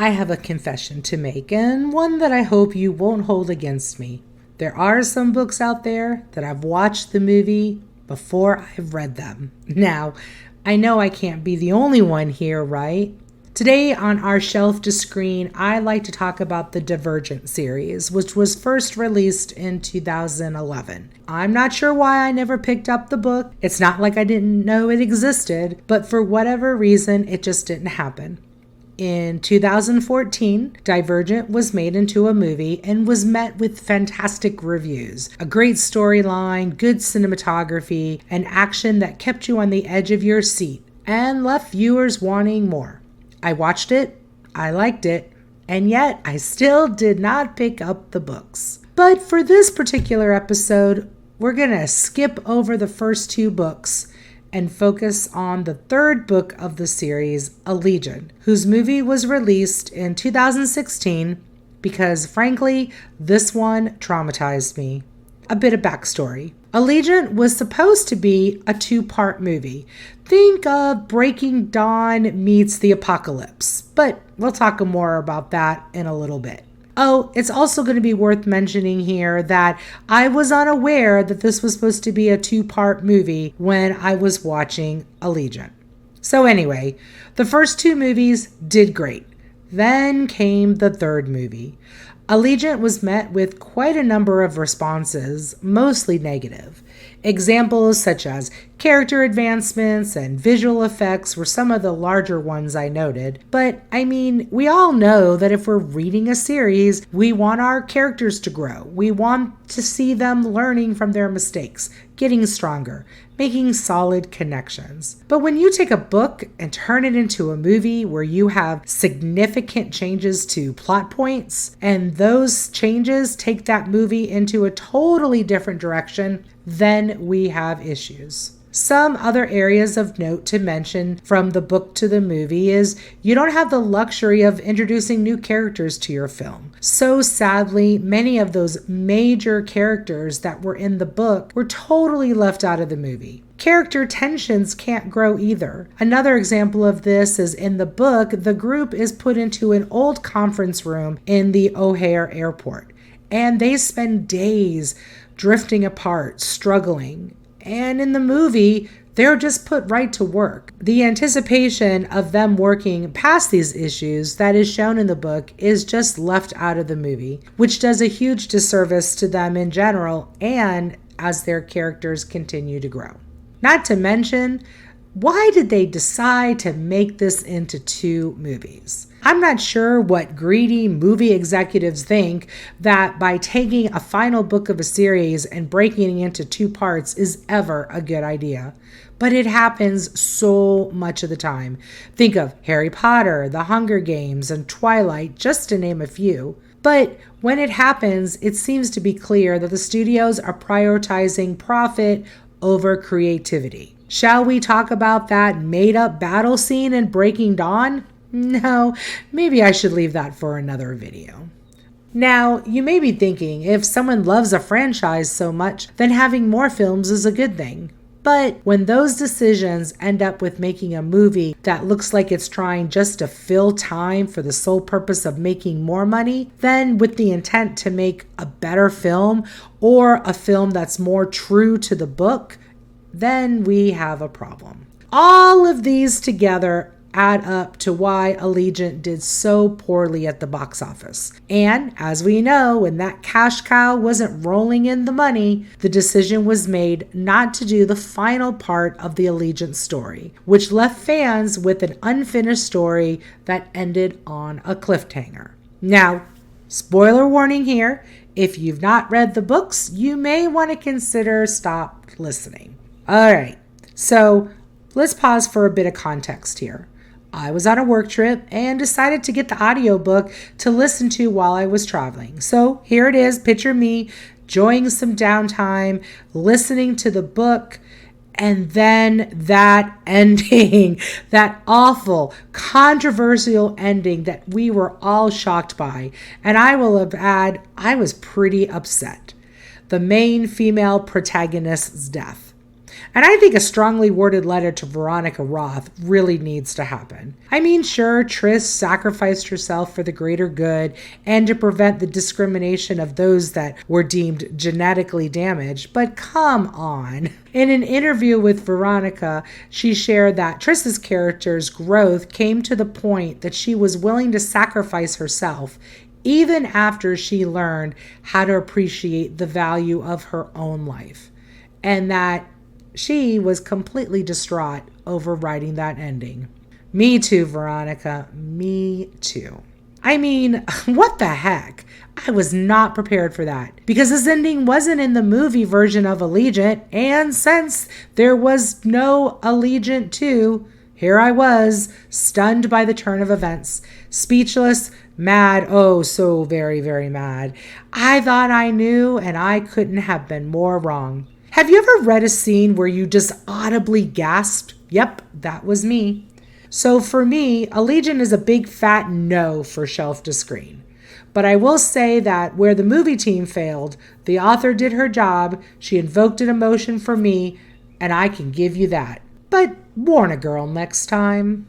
I have a confession to make, and one that I hope you won't hold against me. There are some books out there that I've watched the movie before I've read them. Now, I know I can't be the only one here, right? Today on our Shelf to Screen, I like to talk about the Divergent series, which was first released in 2011. I'm not sure why I never picked up the book. It's not like I didn't know it existed, but for whatever reason, it just didn't happen. In 2014, Divergent was made into a movie and was met with fantastic reviews. A great storyline, good cinematography, and action that kept you on the edge of your seat and left viewers wanting more. I watched it, I liked it, and yet I still did not pick up the books. But for this particular episode, we're going to skip over the first two books and focus on the third book of the series, Allegiant, whose movie was released in 2016 because, frankly, this one traumatized me. A bit of backstory. Allegiant was supposed to be a two-part movie. Think of Breaking Dawn meets The Apocalypse, but we'll talk more about that in a little bit. Oh, it's also going to be worth mentioning here that I was unaware that this was supposed to be a two-part movie when I was watching Allegiant. So anyway, the first two movies did great. Then came the third movie. Allegiant was met with quite a number of responses, mostly negative. Examples such as character advancements and visual effects were some of the larger ones I noted. But, I mean, we all know that if we're reading a series, we want our characters to grow. We want to see them learning from their mistakes, getting stronger, making solid connections. But when you take a book and turn it into a movie where you have significant changes to plot points, and those changes take that movie into a totally different direction, then we have issues. Some other areas of note to mention from the book to the movie is you don't have the luxury of introducing new characters to your film. So sadly, many of those major characters that were in the book were totally left out of the movie. Character tensions can't grow either. Another example of this is in the book, the group is put into an old conference room in the O'Hare airport, and they spend days drifting apart, struggling. And in the movie, they're just put right to work. The anticipation of them working past these issues that is shown in the book is just left out of the movie, which does a huge disservice to them in general and as their characters continue to grow. Not to mention, why did they decide to make this into two movies? I'm not sure what greedy movie executives think that by taking a final book of a series and breaking it into two parts is ever a good idea. But it happens so much of the time. Think of Harry Potter, The Hunger Games, and Twilight, just to name a few. But when it happens, it seems to be clear that the studios are prioritizing profit over creativity. Shall we talk about that made-up battle scene in Breaking Dawn? No, maybe I should leave that for another video. Now, you may be thinking, if someone loves a franchise so much, then having more films is a good thing. But when those decisions end up with making a movie that looks like it's trying just to fill time for the sole purpose of making more money, then with the intent to make a better film or a film that's more true to the book, then we have a problem. All of these together add up to why Allegiant did so poorly at the box office. And as we know, when that cash cow wasn't rolling in the money, the decision was made not to do the final part of the Allegiant story, which left fans with an unfinished story that ended on a cliffhanger. Now, spoiler warning here, if you've not read the books, you may want to consider stop listening. All right, so let's pause for a bit of context here. I was on a work trip and decided to get the audiobook to listen to while I was traveling. So here it is, picture me enjoying some downtime, listening to the book, and then that ending, that awful, controversial ending that we were all shocked by. And I will add, I was pretty upset. The main female protagonist's death. And I think a strongly worded letter to Veronica Roth really needs to happen. I mean, sure, Triss sacrificed herself for the greater good and to prevent the discrimination of those that were deemed genetically damaged, but come on. In an interview with Veronica, she shared that Triss's character's growth came to the point that she was willing to sacrifice herself even after she learned how to appreciate the value of her own life, and that she was completely distraught over writing that ending. Me too, Veronica. Me too. I mean, what the heck? I was not prepared for that because this ending wasn't in the movie version of Allegiant, and since there was no Allegiant 2, here I was, stunned by the turn of events, speechless, mad, oh, so very, very mad. I thought I knew, and I couldn't have been more wrong. Have you ever read a scene where you just audibly gasped? Yep, that was me. So for me, Allegiant is a big fat no for shelf to screen. But I will say that where the movie team failed, the author did her job, she invoked an emotion for me, and I can give you that. But warn a girl next time.